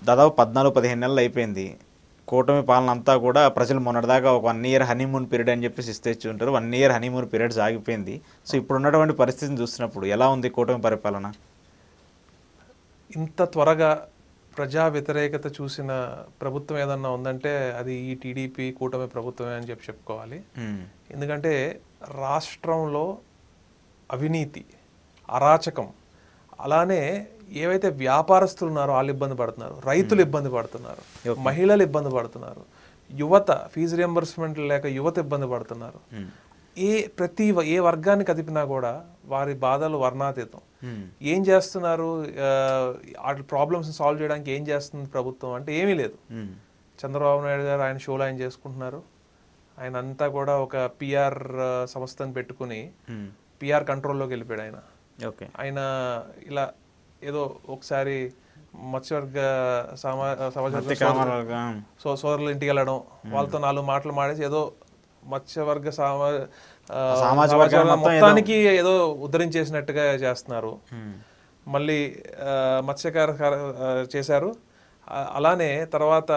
దాదాపు 14-15 నెలలు అయిపోయింది. కూటమి పాలన అంతా కూడా ప్రజలు మొన్నటిదాకా ఒక 1 ఇయర్ హనీమూన్ పీరియడ్ అని చెప్పేసి ఇచ్చి ఉంటారు. 1 ఇయర్ హనీమూన్ పీరియడ్ సాగిపోయింది. సో ఇప్పుడు ఉన్నటువంటి పరిస్థితిని చూసినప్పుడు ఎలా ఉంది కూటమి పరిపాలన? ఇంత త్వరగా ప్రజా వ్యతిరేకత చూసిన ప్రభుత్వం ఏదన్నా ఉందంటే అది ఈ టీడీపీ కూటమి ప్రభుత్వమే అని చెప్పుకోవాలి. ఎందుకంటే రాష్ట్రంలో అవినీతి, అరాచకం, అలానే ఏవైతే వ్యాపారస్తులు ఉన్నారో వాళ్ళు ఇబ్బంది పడుతున్నారు, రైతులు ఇబ్బంది పడుతున్నారు, మహిళలు ఇబ్బంది పడుతున్నారు, యువత ఫీజు రియంబర్స్మెంట్ లేక యువత ఇబ్బంది పడుతున్నారు. ఏ వర్గాన్ని కదిపినా కూడా వారి బాధలు వర్ణాతీతం. ఏం చేస్తున్నారు? ఆ ప్రాబ్లమ్స్ సాల్వ్ చేయడానికి ఏం చేస్తుంది ప్రభుత్వం అంటే ఏమీ లేదు. చంద్రబాబు నాయుడు గారు ఆయన షోలో ఆయన చేసుకుంటున్నారు. ఆయన అంతా కూడా ఒక పిఆర్ సంస్థను పెట్టుకుని పిఆర్ కంట్రోల్లోకి వెళ్ళిపోయాడు ఆయన. ఆయన ఇలా ఏదో ఒకసారి మత్స్యవర్గ సోదరుల ఇంటికి వెళ్ళడం, వాళ్ళతో 4 మాటలు మాడేసి ఏదో మత్స్యవర్గ మొత్తానికి ఏదో ఉద్ధరించేసినట్టుగా చేస్తున్నారు. మళ్ళీ మత్స్యకార చేశారు. అలానే తర్వాత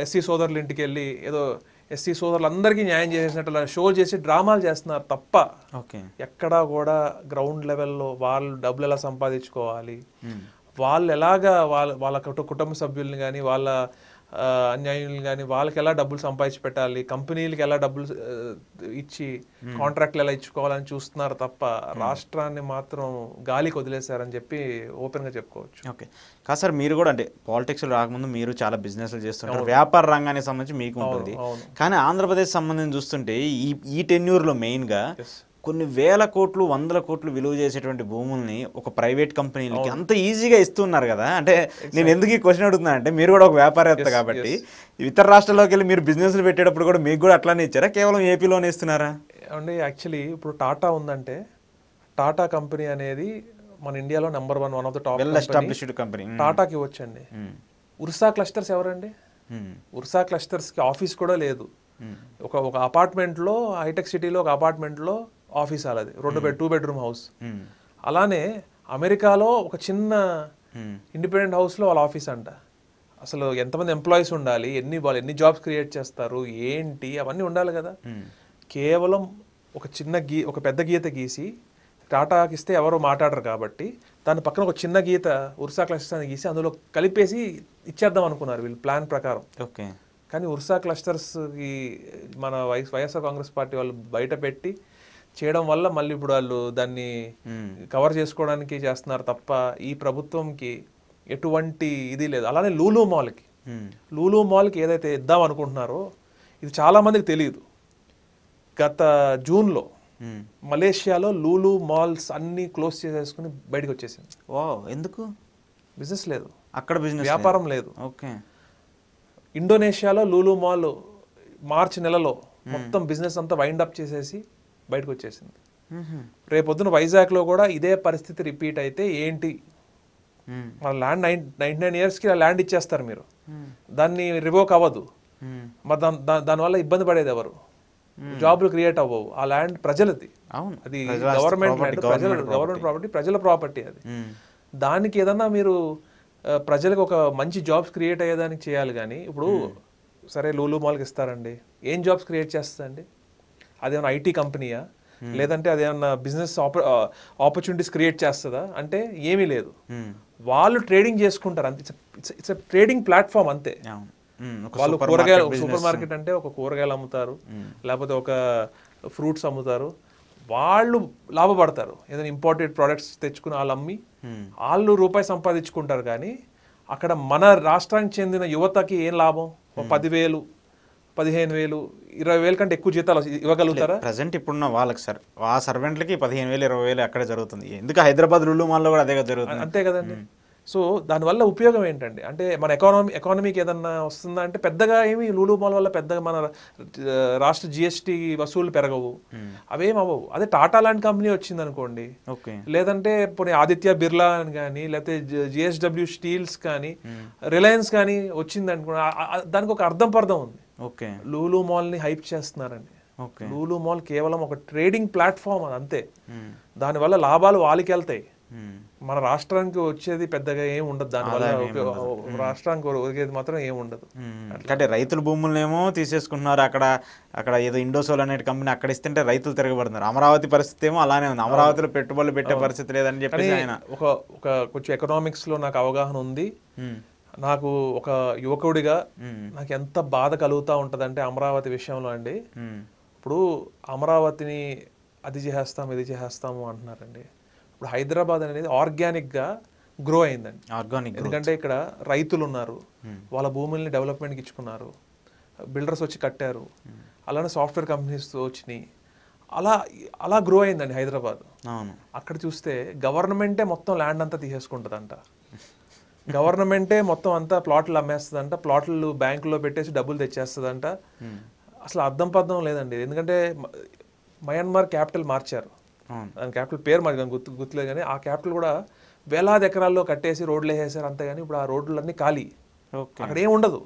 ఎస్సీ సోదరుల ఇంటికి వెళ్ళి ఏదో ఎస్సీ సోదరులందరికీ న్యాయం చేసేసినట్టు షో చేసి డ్రామాలు చేస్తున్నారు తప్ప ఎక్కడా కూడా గ్రౌండ్ లెవెల్లో వాళ్ళు డబ్బులు ఎలా సంపాదించుకోవాలి, వాళ్ళు ఎలాగా వాళ్ళ కుటుంబ సభ్యుల్ని కానీ వాళ్ళ అన్యాయుల్ని కానీ వాళ్ళకి ఎలా డబ్బులు సంపాదించి పెట్టాలి, కంపెనీలకి ఎలా డబ్బులు ఇచ్చి కాంట్రాక్ట్లు ఎలా ఇచ్చుకోవాలని చూస్తున్నారు తప్ప రాష్ట్రాన్ని మాత్రం గాలికి వదిలేశారని చెప్పి ఓపెన్గా చెప్పుకోవచ్చు. ఓకే కాదు సార్, మీరు కూడా అంటే పాలిటిక్స్లో రాకముందు మీరు చాలా బిజినెస్లు చేస్తుంటారు, వ్యాపార రంగానికి సంబంధించి మీకు ఉంటుంది. కానీ ఆంధ్రప్రదేశ్ సంబంధించి చూస్తుంటే ఈ టెన్యూర్లో మెయిన్గా కొన్ని వేల కోట్లు 100 కోట్లు విలువ చేసేటువంటి భూముల్ని ఒక ప్రైవేట్ కంపెనీలకి అంత ఈజీగా ఇస్తున్నారు కదా. అంటే నేను ఎందుకు ఈ క్వశ్చన్ అడుగుతున్నా అంటే మీరు కూడా ఒక వ్యాపారవేత్త కాబట్టి ఇతర రాష్ట్రాల్లోకి వెళ్ళి మీరు బిజినెస్లు పెట్టేటప్పుడు కూడా మీకు కూడా అట్లానే ఇచ్చారా, కేవలం ఏపీలోనే ఇస్తున్నారా? అంటే యాక్చువల్లీ ఇప్పుడు టాటా ఉందంటే టాటా కంపెనీ అనేది మన ఇండియాలో number 1 of the top well established company. టాటాకి ఇవ్వచ్చండి. ఉర్సా క్లస్టర్స్ ఎవరండి? ఉర్సా క్లస్టర్స్కి ఆఫీస్ కూడా లేదు. ఒక అపార్ట్మెంట్లో హైటెక్ సిటీలో ఒక అపార్ట్మెంట్లో ఆఫీస్ అలాది 2 బెడ్రూమ్ హౌస్. అలానే అమెరికాలో ఒక చిన్న ఇండిపెండెంట్ హౌస్లో వాళ్ళ ఆఫీస్ అంట. అసలు ఎంతమంది ఎంప్లాయీస్ ఉండాలి, వాళ్ళు ఎన్ని జాబ్స్ క్రియేట్ చేస్తారు ఏంటి అవన్నీ ఉండాలి కదా. కేవలం ఒక పెద్ద గీత గీసి టాటాకి ఇస్తే ఎవరో మాట్లాడరు కాబట్టి దాని పక్కన ఒక చిన్న గీత ఉర్సా క్లస్టర్స్ అని గీసి అందులో కలిపేసి ఇచ్చేద్దాం అనుకున్నారు వీళ్ళు ప్లాన్ ప్రకారం. ఓకే కానీ ఉర్సా క్లస్టర్స్కి మన వైఎస్ఆర్ కాంగ్రెస్ పార్టీ వాళ్ళు బయట పెట్టి చేయడం వల్ల మళ్ళీ ఇప్పుడు వాళ్ళు దాన్ని కవర్ చేసుకోవడానికి చేస్తున్నారు తప్ప ఈ ప్రభుత్వంకి ఎటువంటి ఇది లేదు. అలానే లూలు మాల్కి ఏదైతే ఇద్దాం అనుకుంటున్నారో ఇది చాలా మందికి తెలియదు. గత జూన్లో మలేషియాలో లూలు మాల్స్ అన్ని క్లోజ్ చేసేసుకుని బయటకు వచ్చేసింది. ఎందుకు? బిజినెస్ లేదు అక్కడ, బిజినెస్ వ్యాపారం లేదు. ఓకే. ఇండోనేషియాలో లూలు మాల్ మార్చి నెలలో మొత్తం బిజినెస్ అంతా వైండ్ అప్ చేసేసి బయటకు వచ్చేసింది. రేపొద్దున వైజాగ్లో కూడా ఇదే పరిస్థితి రిపీట్ అయితే ఏంటి? మన ల్యాండ్ 99 yearsకి ల్యాండ్ ఇచ్చేస్తారు మీరు, దాన్ని రివోక్ అవ్వదు. మరి దానివల్ల ఇబ్బంది పడేది ఎవరు? జాబ్లు క్రియేట్ అవ్వవు. ఆ ల్యాండ్ ప్రజలది, అది గవర్నమెంట్ ప్రాపర్టీ, ప్రజల ప్రాపర్టీ అది. దానికి ఏదన్నా మీరు ప్రజలకు ఒక మంచి జాబ్స్ క్రియేట్ అయ్యేదానికి చేయాలి. కానీ ఇప్పుడు సరే లూలు మాల్కి ఇస్తారండి, ఏం జాబ్స్ క్రియేట్ చేస్తుందండి? అదేమన్నా ఐటీ కంపెనీయా, లేదంటే అదేమన్నా బిజినెస్ ఆపర్చునిటీస్ క్రియేట్ చేస్తుందా అంటే ఏమీ లేదు. వాళ్ళు ట్రేడింగ్ చేసుకుంటారు అంతే. ఇట్స్ ట్రేడింగ్ ప్లాట్ఫామ్ అంతే. వాళ్ళు కూరగాయలు, సూపర్ మార్కెట్ అంటే ఒక కూరగాయలు అమ్ముతారు, లేకపోతే ఒక ఫ్రూట్స్ అమ్ముతారు. వాళ్ళు లాభపడతారు. ఏదైనా ఇంపార్టెంట్ ప్రోడక్ట్స్ తెచ్చుకుని వాళ్ళు అమ్మి వాళ్ళు రూపాయి సంపాదించుకుంటారు. కానీ అక్కడ మన రాష్ట్రానికి చెందిన యువతకి ఏం లాభం? 10,000, 15,000, 20,000 కంటే ఎక్కువ జీతాలు ఇవ్వగలుగుతారా? ప్రజెంట్ ఇప్పుడున్న వాళ్ళకి సార్ ఆ సర్వెంట్లకి 15,000, 20,000 అక్కడే జరుగుతుంది. ఎందుకు హైదరాబాద్ లులు మాల్లో కూడా అదే జరుగుతుంది. అంతే కదండి. సో దానివల్ల ఉపయోగం ఏంటండి? అంటే మన ఎకానమీకి ఏదన్నా వస్తుందా అంటే పెద్దగా ఏమి లూలు మాల్ వల్ల పెద్దగా మన రాష్ట్ర జిఎస్టీ వసూళ్లు పెరగవు, అవేం అవ్వవు. అదే టాటా లాంటి కంపెనీ వచ్చింది అనుకోండి, లేదంటే పోనీ ఆదిత్య బిర్లా అని కానీ, లేకపోతే జిఎస్డబ్ల్యూ స్టీల్స్ కానీ, రిలయన్స్ కానీ వచ్చింది అనుకోండి, దానికి ఒక అర్థం పర్థం ఉంది. లూలు మాల్ని హైప్ చేస్తున్నారండి. లూలు మాల్ కేవలం ఒక ట్రేడింగ్ ప్లాట్ఫామ్, అది అంతే. దానివల్ల లాభాలు వాళ్ళకి వెళ్తాయి. మన రాష్ట్రానికి వచ్చేది పెద్దగా ఏం ఉండదు, దానివల్ల రాష్ట్రానికి ఒరిగేది మాత్రం ఏం ఉండదు. అంటే రైతుల భూములనేమో తీసేసుకుంటున్నారు, అక్కడ అక్కడ ఏదో ఇండోసోల్ అనే కంపెనీ అక్కడ ఇస్తుంటే రైతులు తిరగబడుతున్నారు. అమరావతి పరిస్థితి ఏమో అలానే ఉంది, అమరావతిలో పెట్టుబడులు పెట్టే పరిస్థితి లేదని చెప్పేసి ఆయన ఒక కొంచెం ఎకనామిక్స్ లో నాకు అవగాహన ఉంది. నాకు ఒక యువకుడిగా నాకు ఎంత బాధ కలుగుతూ ఉంటదంటే అమరావతి విషయంలో అండి. ఇప్పుడు అమరావతిని అది చేసేస్తాం ఇది చేసేస్తాము అంటున్నారండి. ఇప్పుడు హైదరాబాద్ అనేది ఆర్గానిక్గా గ్రో అయిందండి. ఎందుకంటే ఇక్కడ రైతులు ఉన్నారు, వాళ్ళ భూముల్ని డెవలప్మెంట్కి ఇచ్చుకున్నారు, బిల్డర్స్ వచ్చి కట్టారు, అలానే సాఫ్ట్వేర్ కంపెనీస్ వచ్చినాయి, అలా అలా గ్రో అయిందండి హైదరాబాద్. అక్కడ చూస్తే గవర్నమెంటే మొత్తం ల్యాండ్ అంతా తీసేసుకుంటుందంట, గవర్నమెంటే మొత్తం అంతా ప్లాట్లు అమ్మేస్తుందంట, ప్లాట్లు బ్యాంకులో పెట్టేసి డబ్బులు తెచ్చేస్తుందంట. అసలు అర్థం పర్థం లేదండి. ఎందుకంటే మయన్మార్ క్యాపిటల్ మార్చారు, దాని క్యాపిటల్ పేరు మరి గుర్తులేదు, కానీ ఆ క్యాపిటల్ కూడా వేలాది ఎకరాల్లో కట్టేసి రోడ్లు వేసేసారు అంతే. కానీ ఇప్పుడు ఆ రోడ్లన్నీ ఖాళీ, అక్కడ ఏం ఉండదు.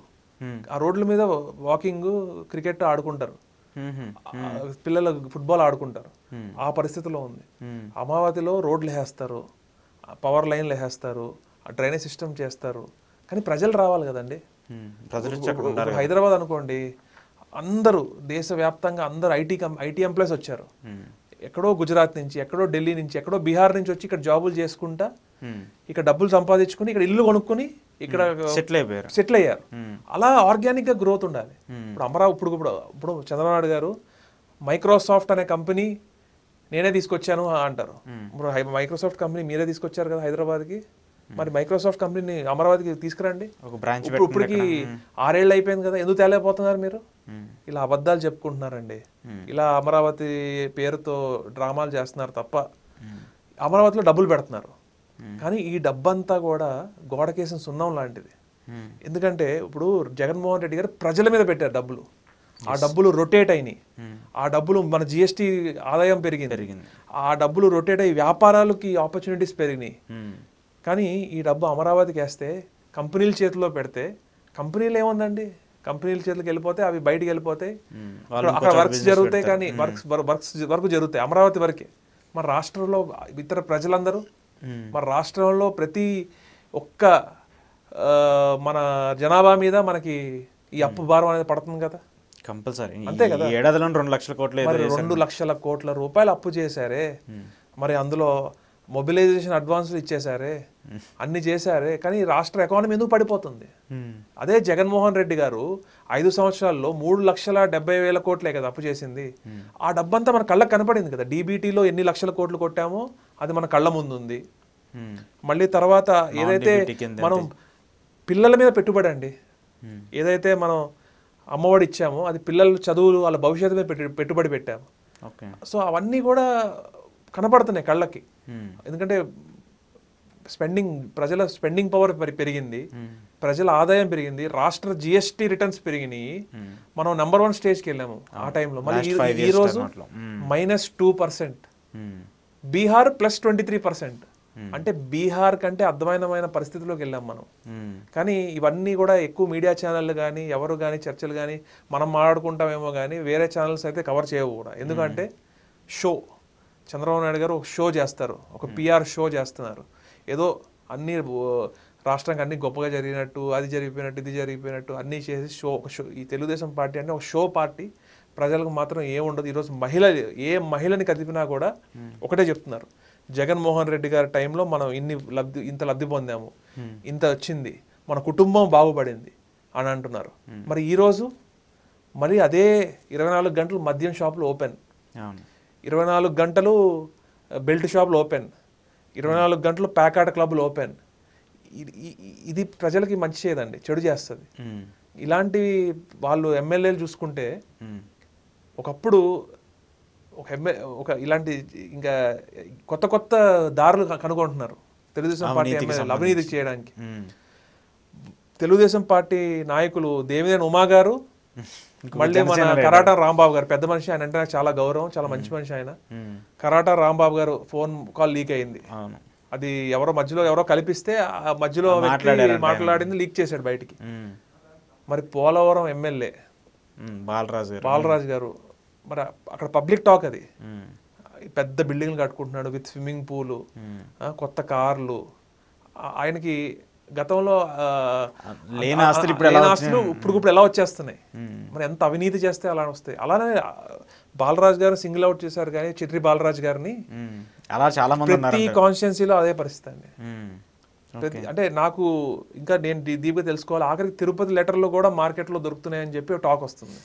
ఆ రోడ్ల మీద వాకింగ్ క్రికెట్ ఆడుకుంటారు, పిల్లలు ఫుట్బాల్ ఆడుకుంటారు, ఆ పరిస్థితిలో ఉంది. అమరావతిలో రోడ్లు వేస్తారు, పవర్ లైన్లు వేస్తారు, డ్రైనేజ్ సిస్టమ్ చేస్తారు, కానీ ప్రజలు రావాలి కదండి. హైదరాబాద్ అనుకోండి, అందరూ దేశవ్యాప్తంగా అందరూ ఐటీ ఎంప్లాయీస్ వచ్చారు. ఎక్కడో గుజరాత్ నుంచి, ఎక్కడో ఢిల్లీ నుంచి, ఎక్కడో బీహార్ నుంచి వచ్చి ఇక్కడ జాబులు చేసుకుంటా ఇక్కడ డబ్బులు సంపాదించుకుని ఇక్కడ ఇల్లు కొనుక్కుని ఇక్కడ సెటిల్ అయ్యారు. అలా ఆర్గానిక్ గా గ్రోత్ ఉండాలి. ఇప్పుడు అమరావతి ఇప్పుడు చంద్రబాబు నాయుడు గారు మైక్రోసాఫ్ట్ అనే కంపెనీ నేనే తీసుకొచ్చాను అంటారు. ఇప్పుడు మైక్రోసాఫ్ట్ కంపెనీ మీరే తీసుకొచ్చారు కదా హైదరాబాద్కి, మరి మైక్రోసాఫ్ట్ కంపెనీని అమరావతికి తీసుకురండి. ఇప్పటికి 6 ఏళ్ళు అయిపోయింది కదా, ఎందుకు తేలేకపోతున్నారు మీరు? ఇలా అబద్ధాలు చెప్పుకుంటున్నారండి, ఇలా అమరావతి పేరుతో డ్రామాలు చేస్తున్నారు తప్ప అమరావతిలో డబ్బులు పెడుతున్నారు. కానీ ఈ డబ్బంతా కూడా గోడకేసిన సున్నం లాంటిది. ఎందుకంటే ఇప్పుడు జగన్మోహన్ రెడ్డి గారు ప్రజల మీద పెట్టారు డబ్బులు, ఆ డబ్బులు రొటేట్ అయినాయి, ఆ డబ్బులు మన జిఎస్టీ ఆదాయం పెరిగింది, ఆ డబ్బులు రొటేట్ అయ్యి వ్యాపారాలకి ఆపర్చునిటీస్ పెరిగినాయి. కానీ ఈ డబ్బు అమరావతికి వేస్తే కంపెనీల చేతిలో పెడితే, కంపెనీలు ఏముందండి, కంపెనీల చేతికి వెళ్ళిపోతే అవి బయటికి వెళ్ళిపోతాయి, అక్కడ వర్క్స్ జరుగుతాయి, కానీ వర్క్ జరుగుతాయి అమరావతి వరకే. మన రాష్ట్రంలో ఇతర ప్రజలందరూ, మన రాష్ట్రంలో ప్రతి ఒక్క మన జనాభా మీద మనకి ఈ అప్పు భారం అనేది పడుతుంది కదా కంపల్సరీ. అంతే కదా, ఏడాదిలో 2 లక్షల కోట్లు, 2 లక్షల కోట్ల రూపాయలు అప్పు చేశారే, మరి అందులో మొబిలైజేషన్ అడ్వాన్సులు ఇచ్చేసారే, అన్ని చేశారే, కానీ రాష్ట్ర ఎకానమీ ఎందుకు పడిపోతుంది? అదే జగన్మోహన్ రెడ్డి గారు 5 సంవత్సరాల్లో 3,70,000 కోట్లే కదా అప్పు చేసింది. ఆ డబ్బంతా మన కళ్ళకు కనపడింది కదా. డీబీటీలో ఎన్ని లక్షల కోట్లు కొట్టామో అది మన కళ్ళ ముందు ఉంది. మళ్ళీ తర్వాత ఏదైతే మనం పిల్లల మీద పెట్టుబడి అండి, ఏదైతే మనం అమ్మఒడి ఇచ్చామో అది పిల్లల చదువులు, వాళ్ళ భవిష్యత్తు మీద పెట్టుబడి పెట్టాము. సో అవన్నీ కూడా కనపడుతున్నాయి కళ్ళకి. ఎందుకంటే ప్రజల స్పెండింగ్ పవర్ పెరిగింది, ప్రజల ఆదాయం పెరిగింది, రాష్ట్ర జిఎస్టీ రిటర్న్స్ పెరిగినాయి, మనం నంబర్ 1 స్టేజ్కి వెళ్ళాము ఆ టైంలో. మళ్ళీ ఈ రోజు -2%, బీహార్ +23%. అంటే బీహార్ కంటే అర్థమైన పరిస్థితిలోకి వెళ్ళాం మనం. కానీ ఇవన్నీ కూడా ఎక్కువ మీడియా ఛానళ్ళు కానీ ఎవరు కానీ చర్చలు కానీ మనం మాట్లాడుకుంటామేమో కానీ వేరే ఛానల్స్ అయితే కవర్ చేయవు కూడా. ఎందుకంటే చంద్రబాబు నాయుడు గారు ఒక షో చేస్తారు, ఒక పిఆర్ షో చేస్తున్నారు. ఏదో అన్ని రాష్ట్రానికి అన్ని గొప్పగా జరిగినట్టు, అది జరిగిపోయినట్టు, ఇది జరిగిపోయినట్టు అన్నీ చేసి ఒక షో. ఈ తెలుగుదేశం పార్టీ అంటే ఒక షో పార్టీ, ప్రజలకు మాత్రం ఏముండదు. ఈరోజు ఏ మహిళని కదిపినా కూడా ఒకటే చెప్తున్నారు, జగన్మోహన్ రెడ్డి గారి టైంలో మనం ఇంత లబ్ధి పొందాము, ఇంత వచ్చింది, మన కుటుంబం బాగుపడింది అని అంటున్నారు. మరి ఈరోజు మరి అదే 24 గంటలు మద్యం షాపులు ఓపెన్, 24 గంటలు బెల్ట్ షాపులు ఓపెన్, 24 గంటలు ప్యాకాట క్లబ్లు ఓపెన్. ఇది ప్రజలకి మంచి చేయదండి, చెడు చేస్తుంది. ఇలాంటివి వాళ్ళు ఎమ్మెల్యేలు చూసుకుంటే ఒకప్పుడు ఒక ఇలాంటి ఇంకా కొత్త దారులు కనుగొంటున్నారు తెలుగుదేశం పార్టీ ఎమ్మెల్యేలు అవినీతి చేయడానికి. తెలుగుదేశం పార్టీ నాయకులు దేవినేని ఉమా గారు, మళ్ళీ మన కరాటా రాంబాబు గారు, పెద్ద మనిషి, ఆయన అంటే నాకు చాలా గౌరవం, చాలా మంచి మనిషి ఆయన. కరాటా రాంబాబు గారు ఫోన్ కాల్ లీక్ అయింది, అది మధ్యలో ఎవరో కల్పిస్తే ఆ మధ్యలో మాట్లాడింది లీక్ చేశాడు బయటికి. మరి పోలవరం ఎమ్మెల్యే బాలరాజు గారు, మరి అక్కడ పబ్లిక్ టాక్ అది, పెద్ద బిల్డింగ్లు కట్టుకుంటున్నాడు విత్ స్విమ్మింగ్ పూలు, కొత్త కార్లు. ఆయనకి గతంలో లేని ఆస్తులు ఇప్పుడు ఎలా వచ్చేస్తున్నాయి, మరి ఎంత అవినీతి చేస్తే అలా వస్తాయి. అలానే బాలరాజ్ గారు సింగిల్ అవుట్ చేశారు, కానీ చిట్రి బాలరాజ్ గారిని అలా చాలా మంది ప్రతి కాన్స్టిట్యున్సీలో అదే పరిస్థితి అండి. అంటే నాకు ఇంకా నేను దీపుగా తెలుసుకోవాలి, ఆఖరికి తిరుపతి లెటర్లు కూడా మార్కెట్లో దొరుకుతున్నాయని చెప్పి టాక్ వస్తుంది.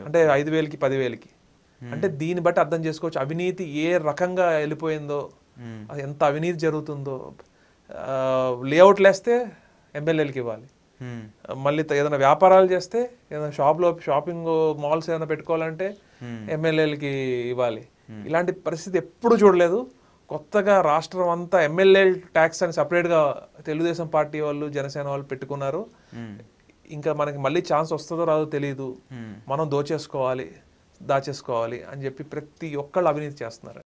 అంటే 5,000కి 10,000కి. అంటే దీన్ని బట్టి అర్థం చేసుకోవచ్చు అవినీతి ఏ రకంగా వెళ్ళిపోయిందో, ఎంత అవినీతి జరుగుతుందో. లేఅవుట్లు వేస్తే ఎమ్మెల్యేలకి ఇవ్వాలి, మళ్ళీ ఏదైనా వ్యాపారాలు చేస్తే ఏదైనా షాపింగ్ మాల్స్ ఏదైనా పెట్టుకోవాలంటే ఎమ్మెల్యేలకి ఇవ్వాలి. ఇలాంటి పరిస్థితి ఎప్పుడు చూడలేదు. కొత్తగా రాష్ట్రం అంతా ఎమ్మెల్యే ట్యాక్స్ అని సపరేట్గా తెలుగుదేశం పార్టీ వాళ్ళు, జనసేన వాళ్ళు పెట్టుకున్నారు. ఇంకా మనకి మళ్ళీ ఛాన్స్ వస్తుందో రాదో తెలియదు. మనం దాచేసుకోవాలి అని చెప్పి ప్రతి ఒక్కళ్ళు అవినీతి చేస్తున్నారు.